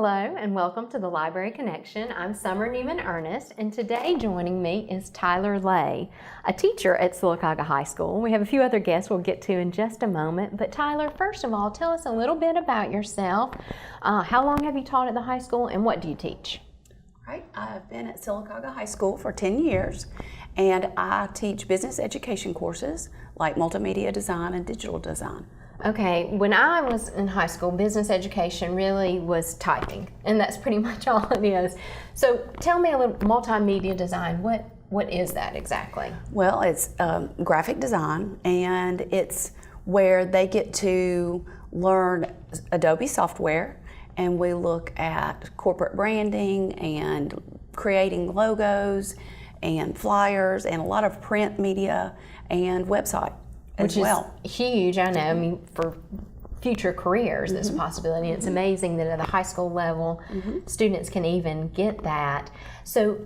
Hello and welcome to the Library Connection. I'm Summer Newman-Ernest, and today joining me is Tyler Lay, a teacher at Sylacauga High School. We have a few other guests we'll get to in just a moment, but Tyler, first of all, tell us a little bit about yourself. How long have you taught at the high school and what do you teach? Right, I've been at Sylacauga High School for 10 years, and I teach business education courses like multimedia design and digital design. Okay, when I was in high school, business education really was typing, and that's pretty much all it is. So tell me a little multimedia design. What is that exactly? Well, it's graphic design, and it's where they get to learn Adobe software, and we look at corporate branding and creating logos and flyers and a lot of print media and website. Which is huge, I know. I mean, for future careers, there's a possibility. It's amazing that at the high school level, students can even get that. So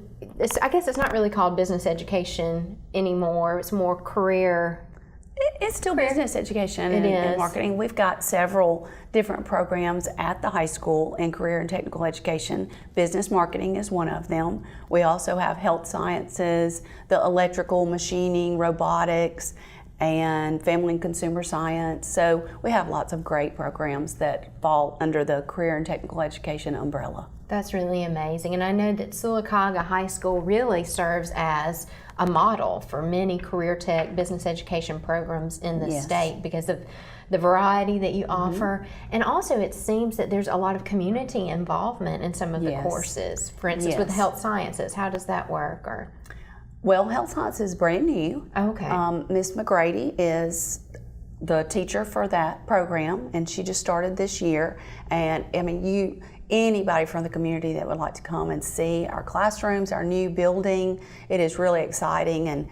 I guess it's not really called business education anymore. It's more career. It's still business education and marketing. We've got several different programs at the high school in career and technical education. Business marketing is one of them. We also have health sciences, the electrical, machining, robotics, and family and consumer science. So we have lots of great programs that fall under the career and technical education umbrella. That's really amazing. And I know that Sylacauga High School really serves as a model for many career tech business education programs in the state because of the variety that you offer. And also it seems that there's a lot of community involvement in some of the courses. For instance, with health sciences, how does that work? Well, health science is brand new. Okay. Miss McGrady is the teacher for that program, and she just started this year. And I mean, anybody from the community that would like to come and see our classrooms, our new building, it is really exciting. And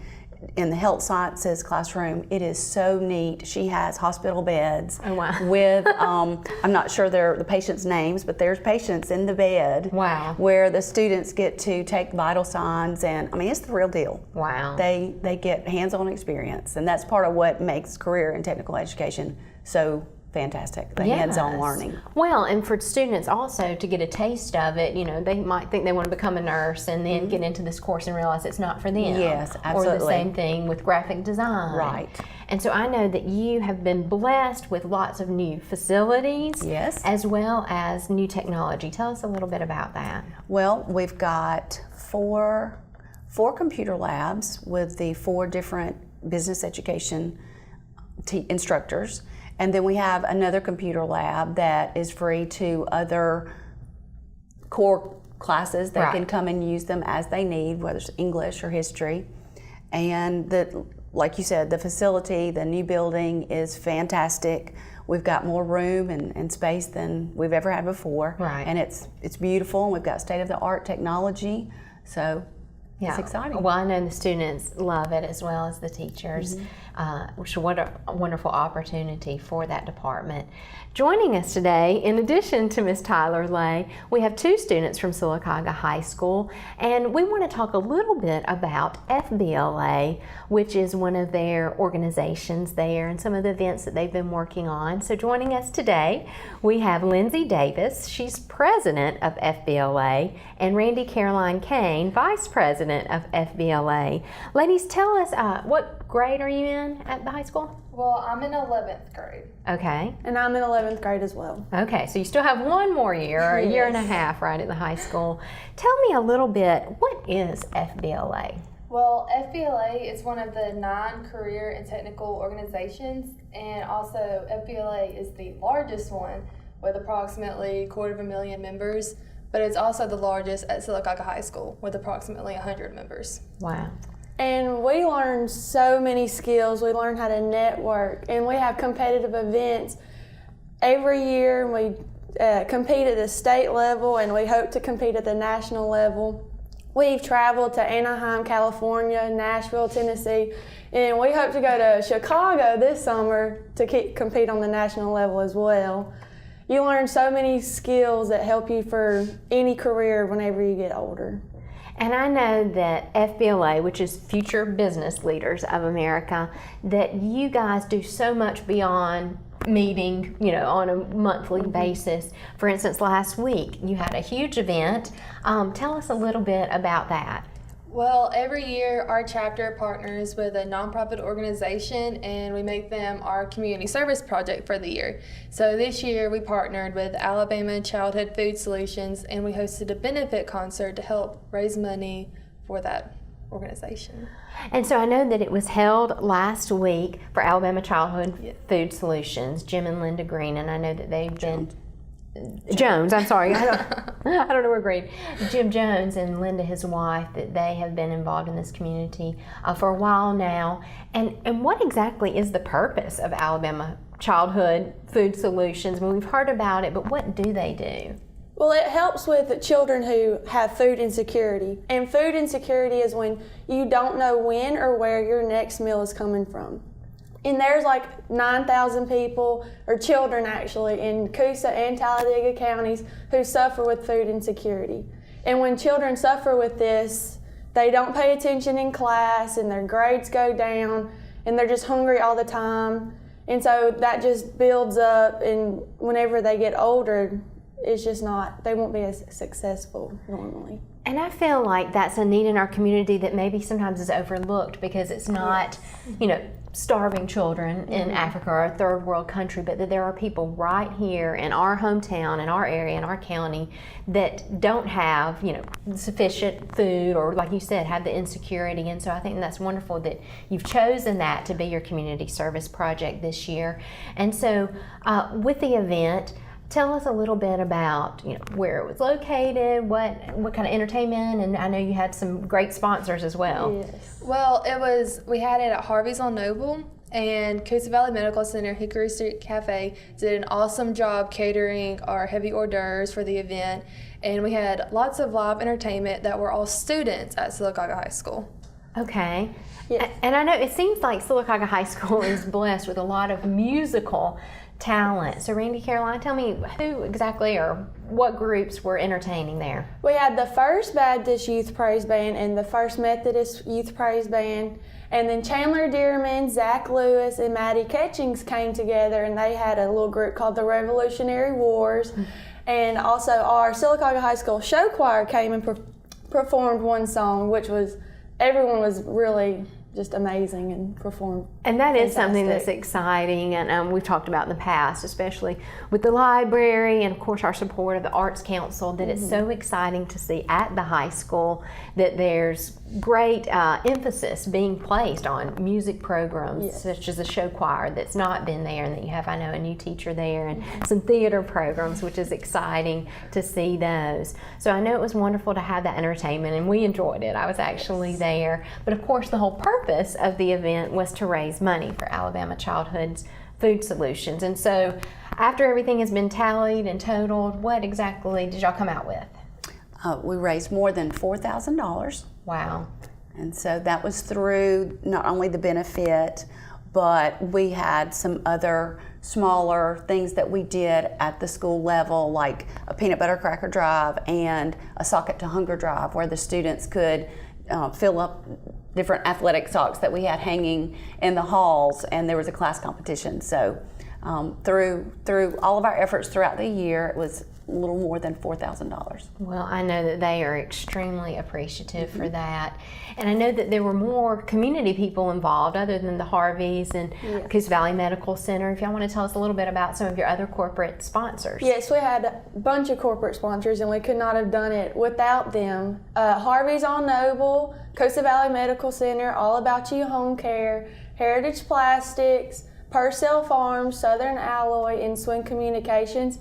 in the health sciences classroom, it is so neat. She has hospital beds with, I'm not sure the patients' names, but there's patients in the bed where the students get to take vital signs, and I mean, it's the real deal. Wow. They get hands-on experience, and that's part of what makes career and technical education so fantastic, the hands-on learning. Well, and for students also to get a taste of it, you know, they might think they want to become a nurse and then get into this course and realize it's not for them. Yes, absolutely. Or the same thing with graphic design. Right. And so I know that you have been blessed with lots of new facilities as well as new technology. Tell us a little bit about that. Well, we've got four computer labs with the 4 different business education instructors. And then we have another computer lab that is free to other core classes that can come and use them as they need, whether it's English or history. And like you said, the facility, the new building is fantastic. We've got more room and space than we've ever had before. And it's beautiful, and we've got state-of-the-art technology. So it's exciting. Well, I know the students love it as well as the teachers. So what a wonderful opportunity for that department. Joining us today, in addition to Ms. Tyler Lay, we have 2 students from Sylacauga High School, and we want to talk a little bit about FBLA, which is one of their organizations there and some of the events that they've been working on. So joining us today, we have Lindsay Davis. She's president of FBLA, and Randy Caroline Kane, vice president of FBLA. Ladies, tell us what grade are you in at the high school? Well, I'm in 11th grade. Okay. And I'm in 11th grade as well. Okay, so you still have one more year, or a year and a half, right, at the high school. Tell me a little bit, what is FBLA? Well, FBLA is one of the 9 career and technical organizations, and also FBLA is the largest one with approximately 250,000 members, but it's also the largest at Sylacauga High School with approximately 100 members. Wow. And we learn so many skills. We learn how to network, and we have competitive events every year. We compete at the state level, and we hope to compete at the national level. We've traveled to Anaheim, California, Nashville, Tennessee, and we hope to go to Chicago this summer to compete on the national level as well. You learn so many skills that help you for any career whenever you get older. And I know that FBLA, which is Future Business Leaders of America, that you guys do so much beyond meeting, on a monthly basis. For instance, last week you had a huge event. Tell us a little bit about that. Well, every year our chapter partners with a nonprofit organization and we make them our community service project for the year. So this year we partnered with Alabama Childhood Food Solutions and we hosted a benefit concert to help raise money for that organization. And so I know that it was held last week for Alabama Childhood Food Solutions, Jim and Linda Green, and I know that they've been Jones, I'm sorry. I don't know where grade. Jim Jones and Linda, his wife, that they have been involved in this community for a while now. And what exactly is the purpose of Alabama Childhood Food Solutions? I mean, we've heard about it, but what do they do? Well, it helps with children who have food insecurity. And food insecurity is when you don't know when or where your next meal is coming from. And there's like 9,000 people, or children actually, in Coosa and Talladega counties who suffer with food insecurity. And when children suffer with this, they don't pay attention in class and their grades go down and they're just hungry all the time. And so that just builds up, and whenever they get older, it's just not, they won't be as successful normally. And I feel like that's a need in our community that maybe sometimes is overlooked because it's not, starving children in Africa or a third world country, but that there are people right here in our hometown, in our area, in our county that don't have, sufficient food or, like you said, have the insecurity. And so I think that's wonderful that you've chosen that to be your community service project this year. And so with the event, tell us a little bit about where it was located, what kind of entertainment, and I know you had some great sponsors as well. Yes. Well, we had it at Harvey's on Noble, and Coosa Valley Medical Center Hickory Street Cafe did an awesome job catering our heavy hors d'oeuvres for the event, and we had lots of live entertainment that were all students at Sylacauga High School. Okay. Yeah. And I know it seems like Sylacauga High School is blessed with a lot of musical talent. So Randy, Caroline, tell me who exactly or what groups were entertaining there? We had the First Baptist Youth Praise Band and the First Methodist Youth Praise Band, and then Chandler Dearman, Zach Lewis, and Maddie Catchings came together, and they had a little group called the Revolutionary Wars. And also our Sylacauga High School show choir came and performed one song, which everyone was really just amazing and performed. And that is something that's fantastic. exciting, and we've talked about in the past, especially with the library and of course our support of the Arts Council, that it's so exciting to see at the high school that there's great emphasis being placed on music programs such as the show choir that's not been there, and that you have, I know, a new teacher there, and some theater programs, which is exciting to see those. So I know it was wonderful to have that entertainment, and we enjoyed it. I was actually there, but of course the whole purpose of the event was to raise money for Alabama Childhood Food Solutions. And so after everything has been tallied and totaled, what exactly did y'all come out with? We raised more than $4,000. Wow. And so that was through not only the benefit, but we had some other smaller things that we did at the school level, like a peanut butter cracker drive and a socket to hunger drive, where the students could fill up different athletic socks that we had hanging in the halls, and there was a class competition. So through all of our efforts throughout the year, it was a little more than $4,000. Well, I know that they are extremely appreciative for that. And I know that there were more community people involved other than the Harveys and Coosa Valley Medical Center. If y'all want to tell us a little bit about some of your other corporate sponsors. Yes, we had a bunch of corporate sponsors, and we could not have done it without them. Harvey's on Noble, Coosa Valley Medical Center, All About You Home Care, Heritage Plastics, Purcell Farms, Southern Alloy, and Swing Communications.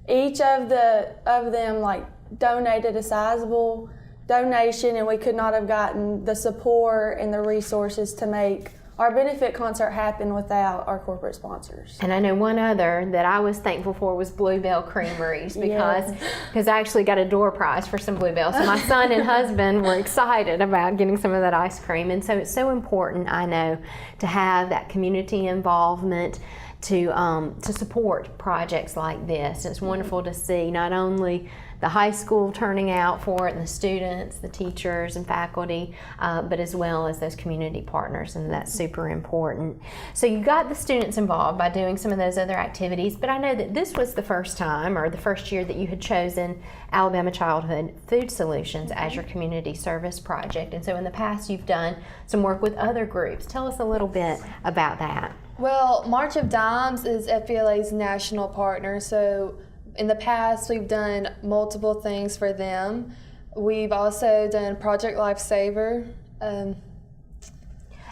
Each of them donated a sizable donation, and we could not have gotten the support and the resources to make our benefit concert happen without our corporate sponsors. And I know one other that I was thankful for was Bluebell Creameries, because I actually got a door prize for some Bluebell. So my son and husband were excited about getting some of that ice cream. And so it's so important, I know, to have that community involvement, to support projects like this. It's wonderful to see not only the high school turning out for it, and the students, the teachers and faculty, but as well as those community partners, and that's super important. So you got the students involved by doing some of those other activities, but I know that this was the first time, or the first year, that you had chosen Alabama Childhood Food Solutions as your community service project. And so in the past you've done some work with other groups. Tell us a little bit about that. Well, March of Dimes is FBLA's national partner, so in the past we've done multiple things for them. We've also done Project Lifesaver. And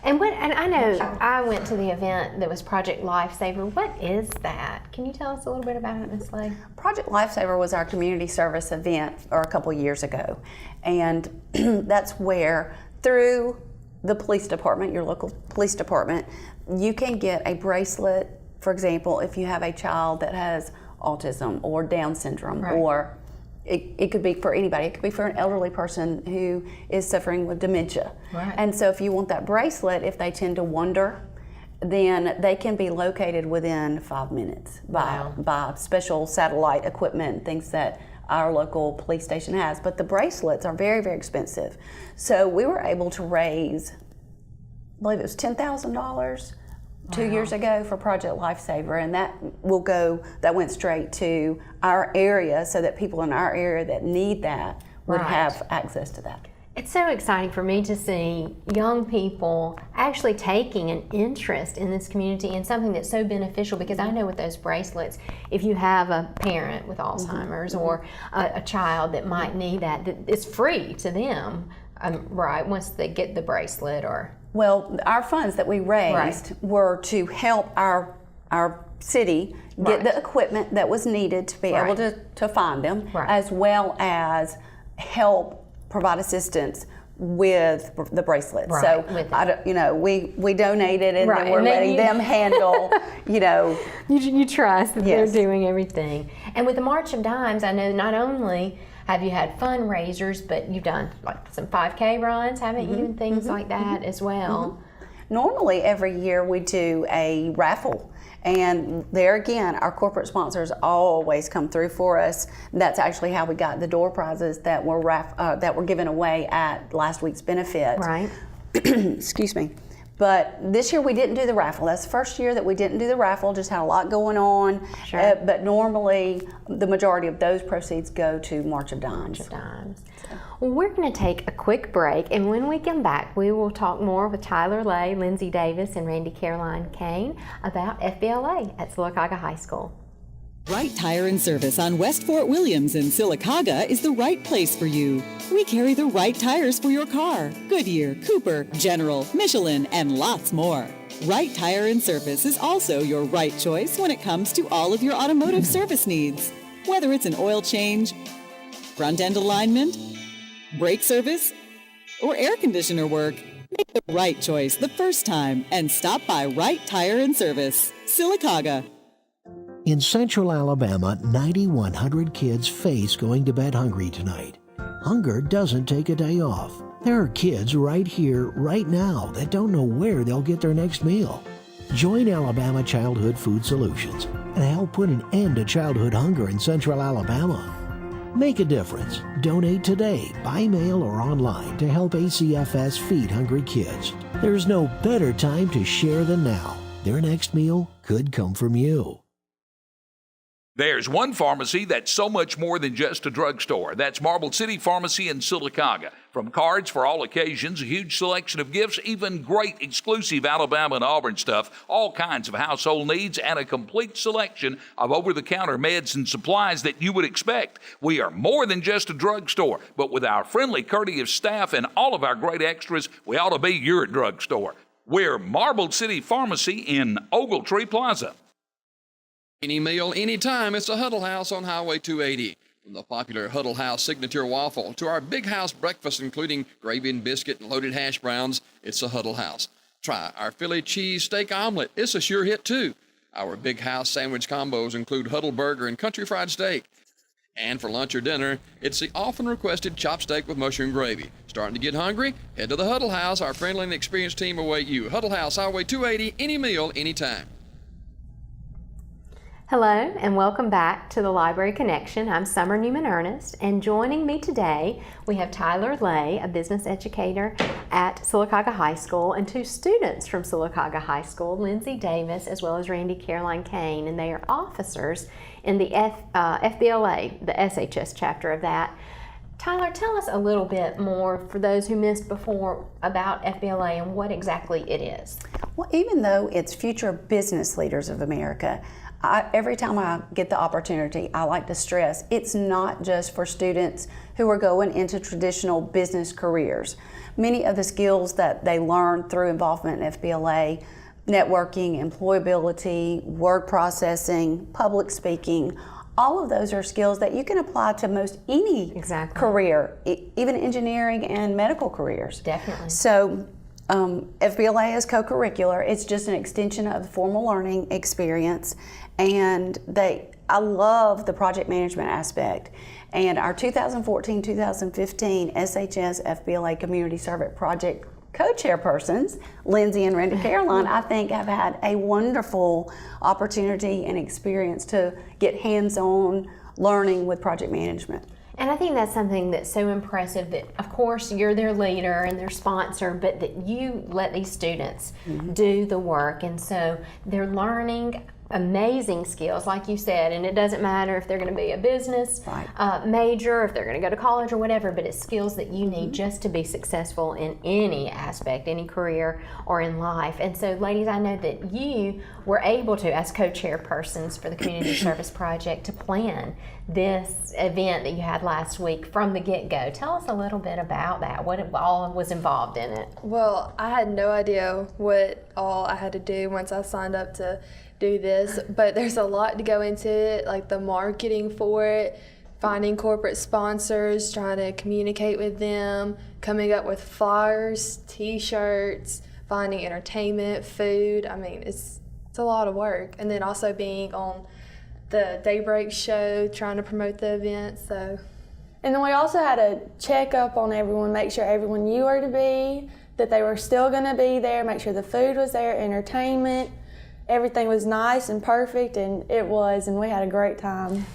I know I went to the event that was Project Lifesaver. What is that? Can you tell us a little bit about it, Ms. Lay? Project Lifesaver was our community service event a couple years ago, and that's where, through the police department, your local police department, you can get a bracelet, for example, if you have a child that has autism or Down syndrome, right. or it could be for anybody. It could be for an elderly person who is suffering with dementia. Right. And so if you want that bracelet, if they tend to wander, then they can be located within 5 minutes by special satellite equipment, things that our local police station has. But the bracelets are very, very expensive. So we were able to raise, I believe it was $10,000 2 years ago for Project Lifesaver, and that went straight to our area so that people in our area that need that would have access to that. It's so exciting for me to see young people actually taking an interest in this community and something that's so beneficial, because I know with those bracelets, if you have a parent with Alzheimer's or a child that might need that it's free to them, right, once they get the bracelet. Or well, our funds that we raised were to help our city get the equipment that was needed to be able to find them, as well as help provide assistance with the bracelets. So we donated, and then we're letting them handle, You trust that they're doing everything. And with the March of Dimes, I know not only have you had fundraisers, but you've done like some 5K runs, haven't you, and things like that as well. Normally every year we do a raffle, and there again our corporate sponsors always come through for us. That's actually how we got the door prizes that were given away at last week's benefit. Right. Excuse me. But this year we didn't do the raffle. That's the first year that we didn't do the raffle. Just had a lot going on. Sure. But normally the majority of those proceeds go to March of Dimes. Well, we're going to take a quick break, and when we come back, we will talk more with Tyler Lay, Lindsay Davis, and Randy Caroline Kane about FBLA at Sylacauga High School. Right Tire and Service on West Fort Williams in Sylacauga is the right place for you. We carry the right tires for your car: Goodyear, Cooper, General, Michelin, and lots more. Right Tire and Service is also your right choice when it comes to all of your automotive service needs. Whether it's an oil change, front end alignment, brake service, or air conditioner work, make the right choice the first time and stop by Right Tire and Service, Sylacauga. In Central Alabama, 9,100 kids face going to bed hungry tonight. Hunger doesn't take a day off. There are kids right here, right now, that don't know where they'll get their next meal. Join Alabama Childhood Food Solutions and help put an end to childhood hunger in Central Alabama. Make a difference. Donate today, by mail or online, to help ACFS feed hungry kids. There's no better time to share than now. Their next meal could come from you. There's one pharmacy that's so much more than just a drugstore. That's Marble City Pharmacy in Sylacauga. From cards for all occasions, a huge selection of gifts, even great exclusive Alabama and Auburn stuff, all kinds of household needs, and a complete selection of over-the-counter meds and supplies that you would expect. We are more than just a drugstore, but with our friendly, courteous staff and all of our great extras, we ought to be your drugstore. We're Marble City Pharmacy in Ogletree Plaza. Any meal, anytime, it's a Huddle House on Highway 280. From the popular Huddle House Signature Waffle to our Big House breakfast, including gravy and biscuit and loaded hash browns, it's a Huddle House. Try our Philly cheese steak omelet. It's a sure hit, too. Our Big House sandwich combos include Huddle burger and country fried steak. And for lunch or dinner, it's the often requested chopped steak with mushroom gravy. Starting to get hungry? Head to the Huddle House. Our friendly and experienced team await you. Huddle House, Highway 280, any meal, anytime. Hello and welcome back to the Library Connection. I'm Summer Newman-Ernest, and joining me today we have Tyler Lay, a business educator at Sylacauga High School, and two students from Sylacauga High School, Lindsay Davis as well as Randy Caroline Kane, and they are officers in the FBLA, the SHS chapter of that. Tyler, tell us a little bit more, for those who missed before, about FBLA and what exactly it is. Well, even though it's Future Business Leaders of America, every time I get the opportunity, I like to stress it's not just for students who are going into traditional business careers. Many of the skills that they learn through involvement in FBLA, networking, employability, word processing, public speaking, all of those are skills that you can apply to most any career, even engineering and medical careers. Definitely. So FBLA is co-curricular. It's just an extension of the formal learning experience, and I love the project management aspect. And our 2014-2015 SHS FBLA Community Service Project co-chairpersons, Lindsay and Randy Caroline, I think have had a wonderful opportunity and experience to get hands-on learning with project management. And I think that's something that's so impressive, that of course you're their leader and their sponsor, but that you let these students do the work, and so they're learning amazing skills, like you said, and it doesn't matter if they're going to be a business major, if they're going to go to college or whatever, but it's skills that you need just to be successful in any aspect, any career or in life. And so ladies, I know that you were able to, as co-chairpersons for the Community Service Project, to plan this event that you had last week from the get-go. Tell us a little bit about that, what all was involved in it. Well, I had no idea what all I had to do once I signed up to do this, but there's a lot to go into it, like the marketing for it, finding corporate sponsors, trying to communicate with them, coming up with flyers, t-shirts, finding entertainment, food. I mean, it's a lot of work. And then also being on the Daybreak show, trying to promote the event. So, and then we also had a check up on everyone, make sure everyone knew where to be, that they were still going to be there, make sure the food was there, entertainment. Everything was nice and perfect, and it was, and we had a great time.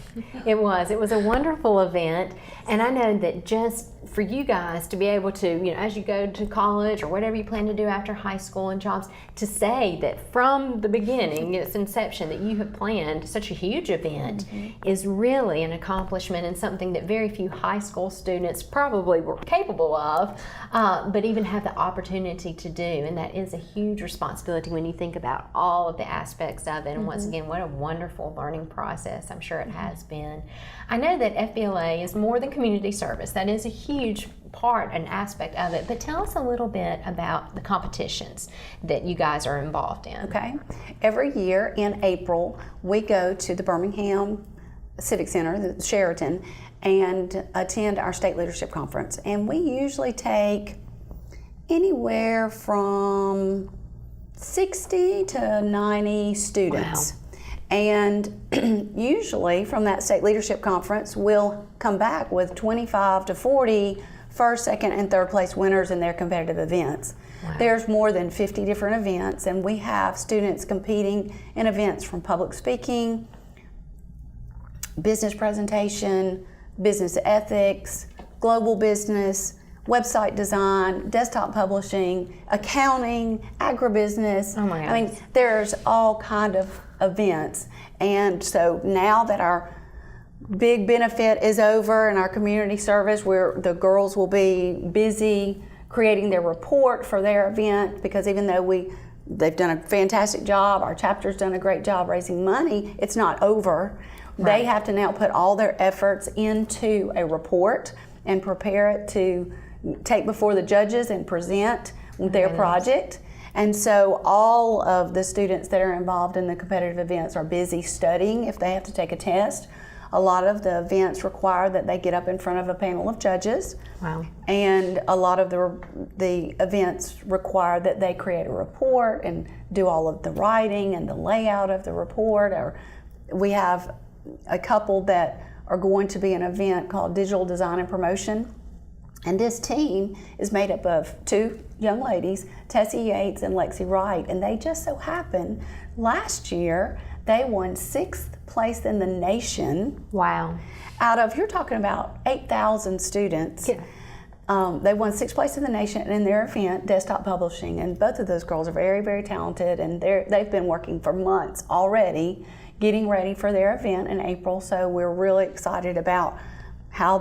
It was a wonderful event, and I know that just for you guys to be able to, you know, as you go to college or whatever you plan to do after high school and jobs, to say that from the beginning, its inception, that you have planned such a huge event is really an accomplishment and something that very few high school students probably were capable of, but even have the opportunity to do, and that is a huge responsibility when you think about all of the aspects of it. And once again, what a wonderful learning process I'm sure it has been. I know that FBLA is more than community service. That is a huge part and aspect of it, but tell us a little bit about the competitions that you guys are involved in. Okay. Every year in April, we go to the Birmingham Civic Center, the Sheraton, and attend our state leadership conference. And we usually take anywhere from 60 to 90 students. Wow. And usually from that state leadership conference, we'll come back with 25 to 40 first, second, and third place winners in their competitive events. Wow. There's more than 50 different events, and we have students competing in events from public speaking, business presentation, business ethics, global business, website design, desktop publishing, accounting, agribusiness. Oh my gosh. I mean, there's all kind of events. And so now that our big benefit is over in our community service, where the girls will be busy creating their report for their event, because even though they've done a fantastic job, our chapter's done a great job raising money, it's not over. Right. They have to now put all their efforts into a report and prepare it to take before the judges and present their project. And so all of the students that are involved in the competitive events are busy studying if they have to take a test. A lot of the events require that they get up in front of a panel of judges. Wow. And a lot of the events require that they create a report and do all of the writing and the layout of the report. Or we have a couple that are going to be an event called Digital Design and Promotion. And this team is made up of two young ladies, Tessie Yates and Lexi Wright, and they just so happen last year They won 6th place in the nation. Wow. Out of, you're talking about 8,000 students. Yeah. They won 6th place in the nation in their event, desktop publishing, and both of those girls are very, very talented, and they've been working for months already, getting ready for their event in April. So we're really excited about how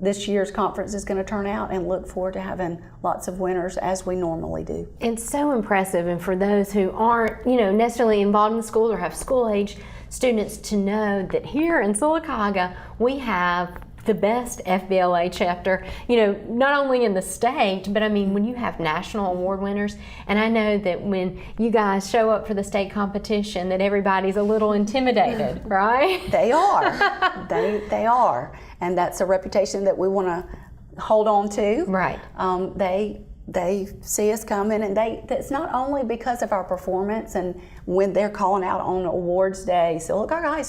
this year's conference is going to turn out, and look forward to having lots of winners as we normally do. It's so impressive, and for those who aren't, necessarily involved in the school or have school-age students, to know that here in Sylacauga we have the best FBLA chapter, not only in the state, but I mean, when you have national award winners, and I know that when you guys show up for the state competition, that everybody's a little intimidated, right? They are. They are. And that's a reputation that we want to hold on to. Right. They see us coming, and that's not only because of our performance and when they're calling out on awards day, Sylacauga High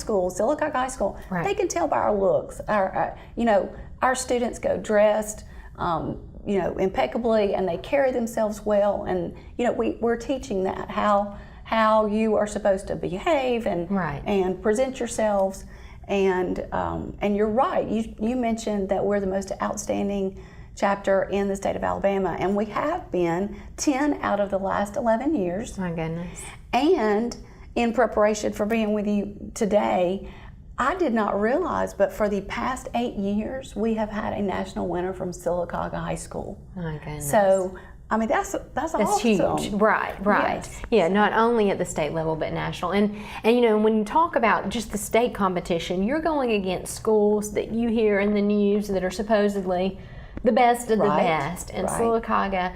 School, right. They can tell by our looks. Our students go dressed, impeccably, and they carry themselves well, and we're teaching that how you are supposed to behave and right. and present yourselves, and you're right. You mentioned that we're the most outstanding chapter in the state of Alabama, and we have been 10 out of the last 11 years. My goodness. And in preparation for being with you today, I did not realize, but for the past 8 years, we have had a national winner from Sylacauga High School. My goodness. So, I mean, that's awesome. Huge. Right. Yes. Yeah, not only at the state level, but national. And when you talk about just the state competition, you're going against schools that you hear in the news that are supposedly the best of the best, and Sylacauga,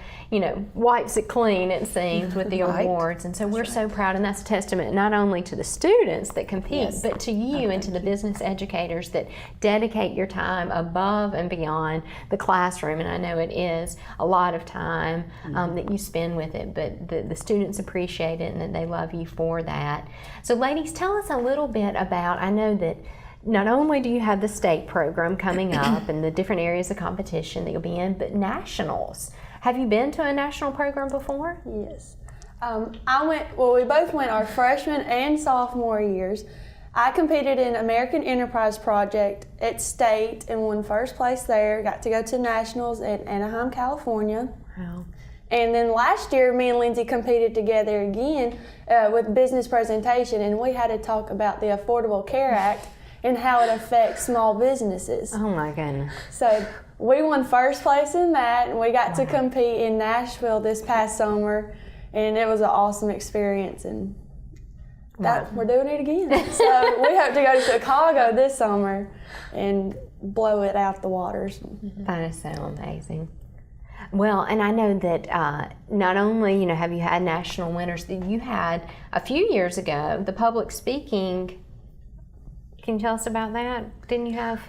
wipes it clean, it seems, with the awards, and so we're so proud, and that's a testament not only to the students that compete, but to you and to the business educators that dedicate your time above and beyond the classroom, and I know it is a lot of time that you spend with it, but the students appreciate it, and that they love you for that. So ladies, tell us a little bit about, I know that not only do you have the state program coming up and the different areas of competition that you'll be in, but nationals. Have you been to a national program before? Yes. We both went our freshman and sophomore years. I competed in American Enterprise Project at state and won first place there. Got to go to nationals in Anaheim, California. Wow. And then last year, me and Lindsay competed together again with business presentation, and we had to talk about the Affordable Care Act and how it affects small businesses. Oh my goodness. So we won first place in that, and we got to compete in Nashville this past summer, and it was an awesome experience, and we're doing it again. So we hope to go to Chicago this summer and blow it out the waters. That is so amazing. Well, and I know that not only have you had national winners, that you had a few years ago the public speaking. Can you tell us about that? Didn't you have?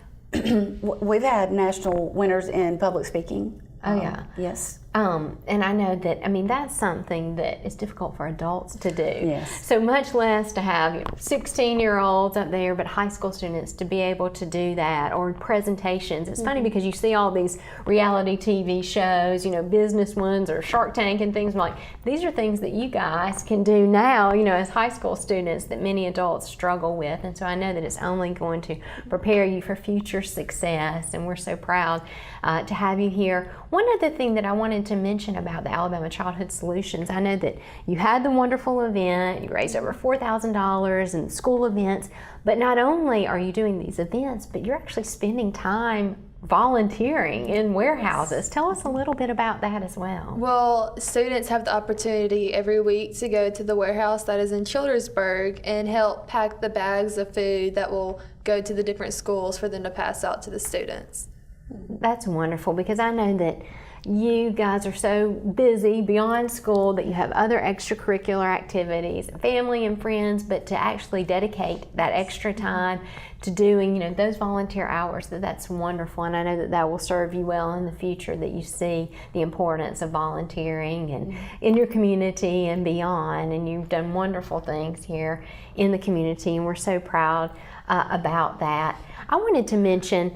We've had national winners in public speaking. Oh yeah. Yes. And I know that, that's something that is difficult for adults to do. Yes. So much less to have 16-year-olds up there, but high school students to be able to do that, or presentations. It's funny because you see all these reality TV shows, business ones or Shark Tank and things like, these are things that you guys can do now, as high school students that many adults struggle with. And so I know that it's only going to prepare you for future success, and we're so proud to have you here. One other thing that I wanted to mention about the Alabama Childhood Solutions, I know that you had the wonderful event, you raised over $4,000 in school events, but not only are you doing these events, but you're actually spending time volunteering in warehouses. Tell us a little bit about that as well. Well, students have the opportunity every week to go to the warehouse that is in Childersburg and help pack the bags of food that will go to the different schools for them to pass out to the students. That's wonderful, because I know that you guys are so busy beyond school that you have other extracurricular activities, family and friends, but to actually dedicate that extra time to doing, those volunteer hours, that's wonderful. And I know that that will serve you well in the future, that you see the importance of volunteering and in your community and beyond. And you've done wonderful things here in the community, and we're so proud about that. I wanted to mention,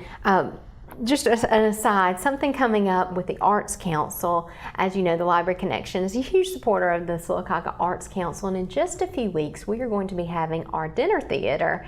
Just an aside, something coming up with the Arts Council. As you know, the Library Connection is a huge supporter of the Sylacauga Arts Council, and in just a few weeks we are going to be having our dinner theater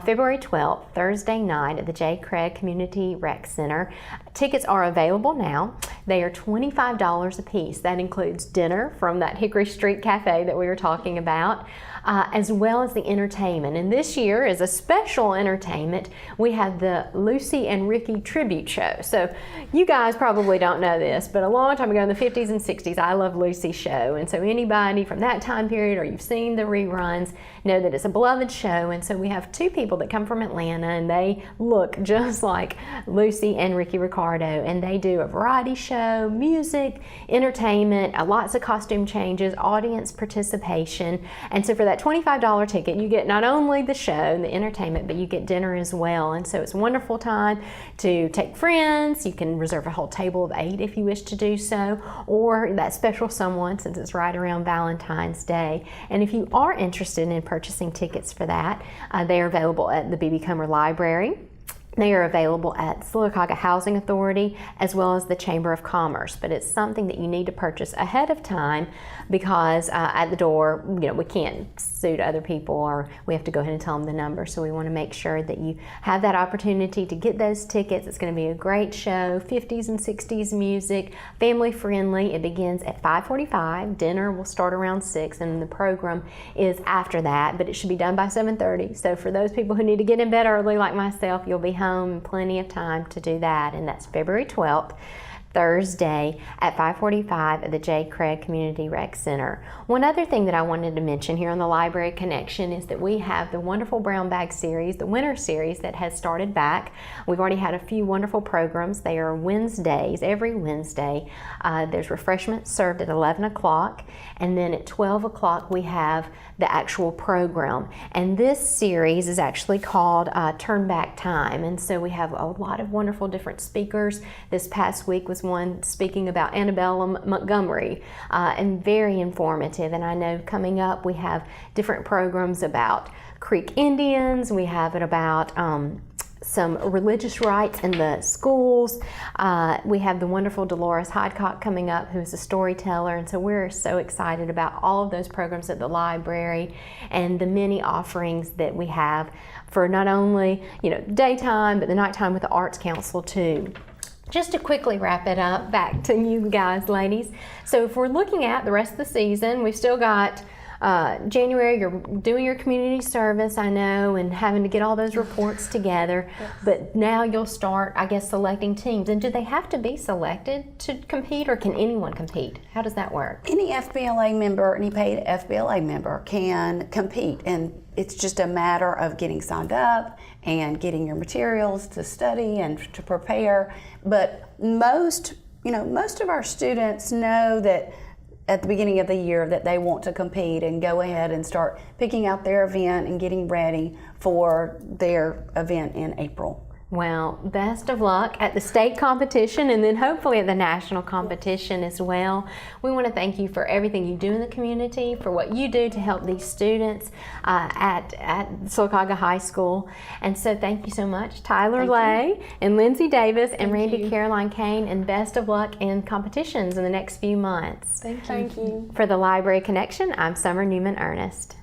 February 12th, Thursday night at the J. Craig Community Rec Center. Tickets are available now. They are $25 a piece. That includes dinner from that Hickory Street Cafe that we were talking about, as well as the entertainment. And this year is a special entertainment. We have the Lucy and Ricky tribute show. So you guys probably don't know this, but a long time ago in the 50s and 60s, I Love Lucy show. And so anybody from that time period, or you've seen the reruns, know that it's a beloved show. And so we have two people that come from Atlanta, and they look just like Lucy and Ricky Ricardo. And they do a variety show, music, entertainment, lots of costume changes, audience participation. And so for that $25 ticket, you get not only the show and the entertainment, but you get dinner as well. And so it's a wonderful time to take friends. You can reserve a whole table of 8 if you wish to do so, or that special someone, since it's right around Valentine's Day. And if you are interested in purchasing tickets for that, they are available at the B.B. Comer Library. They are available at Sylacauga Housing Authority as well as the Chamber of Commerce, but it's something that you need to purchase ahead of time because at the door, we can't suit other people, or we have to go ahead and tell them the number. So we want to make sure that you have that opportunity to get those tickets. It's going to be a great show, 50s and 60s music, family friendly. It begins at 5:45. Dinner will start around 6, and the program is after that, but it should be done by 7:30. So for those people who need to get in bed early like myself, you'll be home in plenty of time to do that. And that's February 12th. Thursday at 5:45 at the J. Craig Community Rec Center. One other thing that I wanted to mention here on the Library Connection is that we have the wonderful Brown Bag Series, the Winter Series, that has started back. We've already had a few wonderful programs. They are Wednesdays, every Wednesday. There's refreshments served at 11 o'clock, and then at 12 o'clock we have the actual program. And this series is actually called Turn Back Time, and so we have a lot of wonderful different speakers. This past week was one speaking about Antebellum Montgomery, and very informative. And I know coming up we have different programs about Creek Indians. We have it about some religious rights in the schools. We have the wonderful Dolores Hydecock coming up, who is a storyteller, and so we're so excited about all of those programs at the library and the many offerings that we have for not only daytime, but the nighttime with the Arts Council too. Just to quickly wrap it up, back to you guys, ladies. So if we're looking at the rest of the season, we've still got January, you're doing your community service, I know, and having to get all those reports together. Yes. But now you'll start, I guess, selecting teams. And do they have to be selected to compete, or can anyone compete? How does that work? Any FBLA member, any paid FBLA member can compete, and it's just a matter of getting signed up and getting your materials to study and to prepare. But most of our students know that at the beginning of the year that they want to compete and go ahead and start picking out their event and getting ready for their event in April. Well, best of luck at the state competition and then hopefully at the national competition as well. We want to thank you for everything you do in the community, for what you do to help these students at Sylacauga High School. And so thank you so much, Tyler Lay and Lindsay Davis and Randy Caroline Kane, and best of luck in competitions in the next few months. Thank you. For the Library Connection, I'm Summer Newman Ernest.